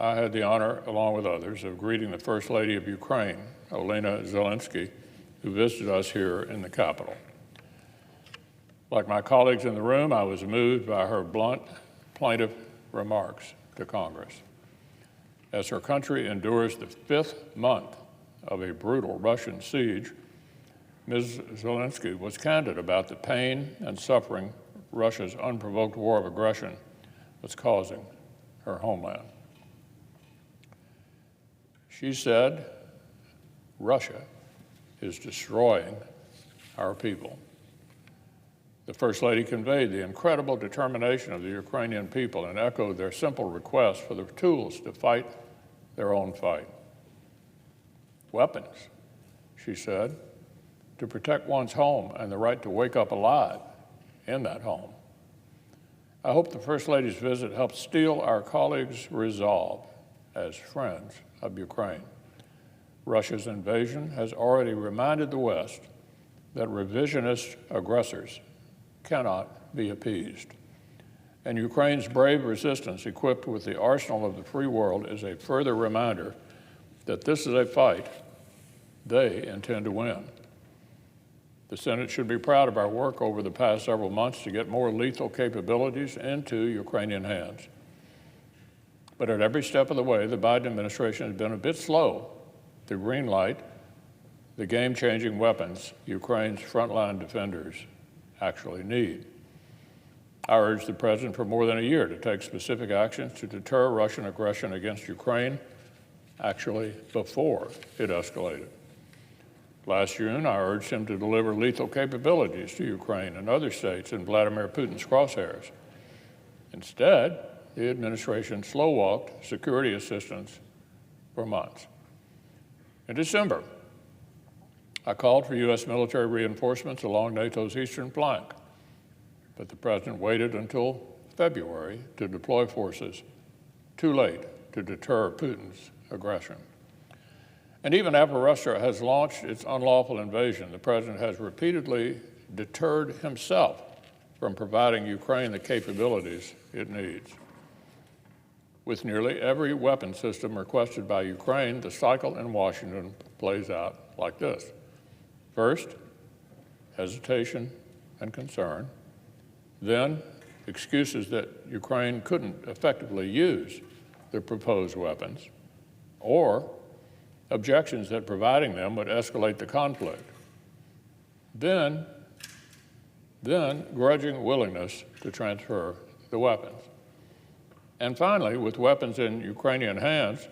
I had the honor, along with others, of greeting the First Lady of Ukraine, Olena Zelensky, who visited us here in the capital. Like my colleagues in the room, I was moved by her blunt, plaintive remarks to Congress. As her country endures the 5th month of a brutal Russian siege, Ms. Zelensky was candid about the pain and suffering Russia's unprovoked war of aggression was causing her homeland. She said, Russia is destroying our people. The First Lady conveyed the incredible determination of the Ukrainian people and echoed their simple request for the tools to fight their own fight. Weapons, she said, to protect one's home and the right to wake up alive in that home. I hope the First Lady's visit helps steel our colleagues' resolve as friends of Ukraine. Russia's invasion has already reminded the West that revisionist aggressors cannot be appeased. And Ukraine's brave resistance, equipped with the arsenal of the free world, is a further reminder that this is a fight they intend to win. The Senate should be proud of our work over the past several months to get more lethal capabilities into Ukrainian hands. But at every step of the way, the Biden administration has been a bit slow to greenlight the game-changing weapons Ukraine's frontline defenders actually need. I urged the President for more than a year to take specific actions to deter Russian aggression against Ukraine, actually before it escalated. Last June, I urged him to deliver lethal capabilities to Ukraine and other states in Vladimir Putin's crosshairs. Instead, the administration slow-walked security assistance for months. In December, I called for U.S. military reinforcements along NATO's eastern flank, but the President waited until February to deploy forces, too late to deter Putin's aggression. And even after Russia has launched its unlawful invasion, the President has repeatedly deterred himself from providing Ukraine the capabilities it needs. With nearly every weapon system requested by Ukraine, the cycle in Washington plays out like this. First, hesitation and concern. Then, excuses that Ukraine couldn't effectively use the proposed weapons, or objections that providing them would escalate the conflict. Then grudging willingness to transfer the weapons. And finally, with weapons in Ukrainian hands,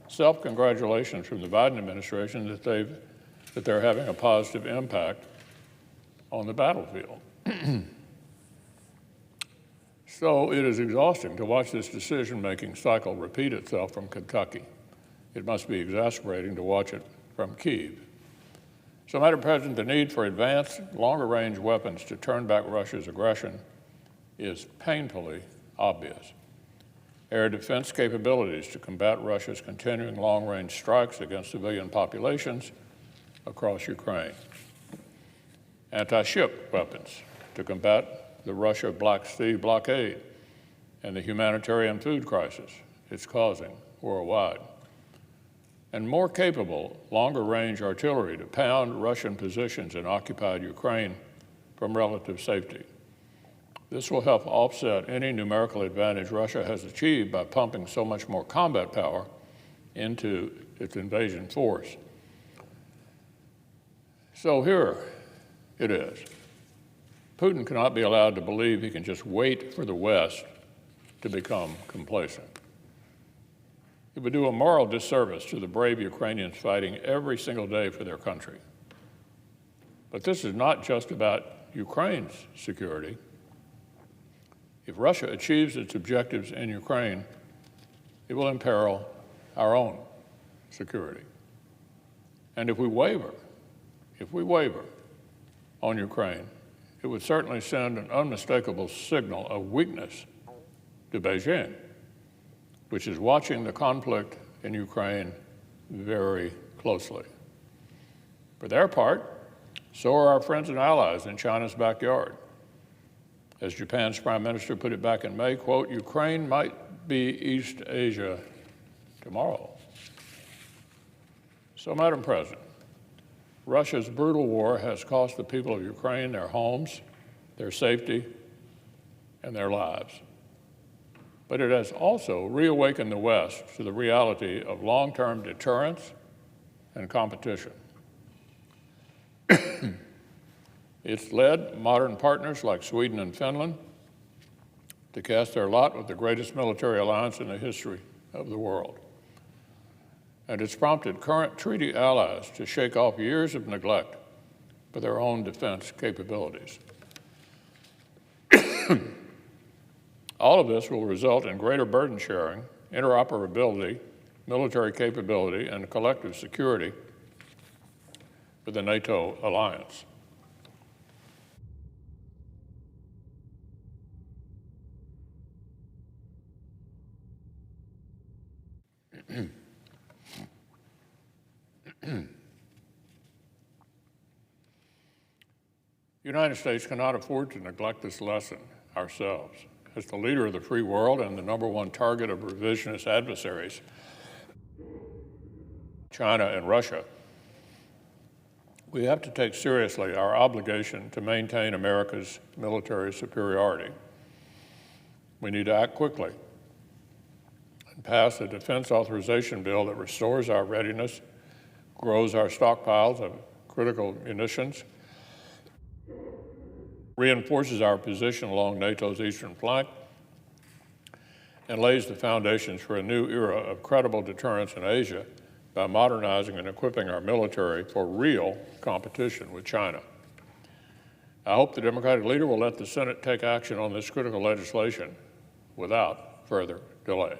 self-congratulations from the Biden administration that they're having a positive impact on the battlefield. So it is exhausting to watch this decision-making cycle repeat itself from Kentucky. It must be exasperating to watch it from Kyiv. So, Madam President, the need for advanced, longer-range weapons to turn back Russia's aggression is painfully obvious. Air defense capabilities to combat Russia's continuing long-range strikes against civilian populations across Ukraine. Anti-ship weapons to combat the Russia Black Sea blockade and the humanitarian food crisis it's causing worldwide. And more capable, longer-range artillery to pound Russian positions in occupied Ukraine from relative safety. This will help offset any numerical advantage Russia has achieved by pumping so much more combat power into its invasion force. So here it is. Putin cannot be allowed to believe he can just wait for the West to become complacent. It would do a moral disservice to the brave Ukrainians fighting every single day for their country. But this is not just about Ukraine's security. If Russia achieves its objectives in Ukraine, it will imperil our own security. And if we waver on Ukraine, it would certainly send an unmistakable signal of weakness to Beijing, which is watching the conflict in Ukraine very closely. For their part, so are our friends and allies in China's backyard. As Japan's Prime Minister put it back in May, quote, Ukraine might be East Asia tomorrow. So, Madam President, Russia's brutal war has cost the people of Ukraine their homes, their safety, and their lives. But it has also reawakened the West to the reality of long-term deterrence and competition. It's led modern partners like Sweden and Finland to cast their lot with the greatest military alliance in the history of the world. And it's prompted current treaty allies to shake off years of neglect for their own defense capabilities. All of this will result in greater burden sharing, interoperability, military capability, and collective security for the NATO alliance. The United States cannot afford to neglect this lesson ourselves. As the leader of the free world and the #1 target of revisionist adversaries, China and Russia, we have to take seriously our obligation to maintain America's military superiority. We need to act quickly and pass a defense authorization bill that restores our readiness, grows our stockpiles of critical munitions, reinforces our position along NATO's eastern flank, and lays the foundations for a new era of credible deterrence in Asia by modernizing and equipping our military for real competition with China. I hope the Democratic leader will let the Senate take action on this critical legislation without further delay.